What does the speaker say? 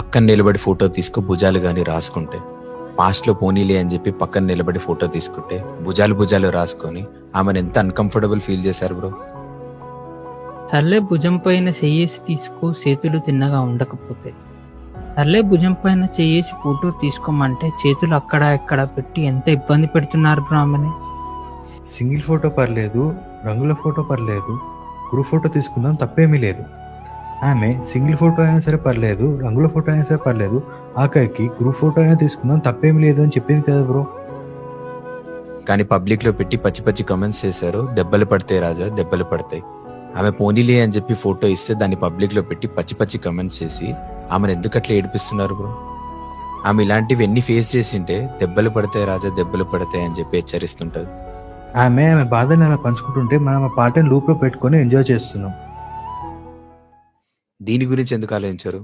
పక్కన నిలబడి ఫోటో తీసుకో భుజాలు కానీ రాసుకుంటే, పాస్ట్లో పోనీలే అని చెప్పి పక్కన నిలబడి ఫోటో తీసుకుంటే భుజాలు రాసుకొని ఆమెను ఎంత అన్కంఫర్టబుల్ ఫీల్ చేశారు బ్రో. సర్లే భుజం పైన చెయ్యేసి తీసుకో, చేతులు తిన్నగా ఉండకపోతే. సర్లే భుజం పైన చెయ్యేసి ఫోటో తీసుకోమంటే చేతులు అక్కడ ఇక్కడ పెట్టి ఎంత ఇబ్బంది పెడుతున్నారు బ్రో ఆమెని. సింగిల్ ఫోటో పర్లేదు, రంగుల ఫోటో పర్లేదు, గ్రూప్ ఫోటో తీసుకుందాం తప్పేమీ లేదు. ఆమె సింగిల్ ఫోటో అయినా సరే పర్లేదు, రంగుల ఫోటో అయినా సరే పర్లేదు, ఆఖరికి గ్రూప్ ఫోటో అయినా తీసుకుందాం తప్పేమీ లేదు అని చెప్పింది కదా బ్రో. కానీ పబ్లిక్లో పెట్టి పచ్చి పచ్చి కమెంట్స్ చేశారు, దెబ్బలు పడతాయి రాజా దెబ్బలు పడతాయి. ఆమె పోనీలే అని చెప్పి ఫోటో ఇస్తే దాన్ని పబ్లిక్లో పెట్టి పచ్చి పచ్చి కమెంట్స్ చేసి ఆమెను ఎందుకు అట్లా ఏడిపిస్తున్నారు బ్రో? ఆమె ఇలాంటివి ఎన్ని ఫేస్ చేసింటే దెబ్బలు పడతాయి రాజా దెబ్బలు పడతాయి అని చెప్పి హెచ్చరిస్తుంటది. ఆమె బాధని అలా పంచుకుంటుంటే మనం ఆ పాటని లూప్లో పెట్టుకొని ఎంజాయ్ చేస్తున్నాం. దీని గురించి ఎందుకు ఆలోచించారు?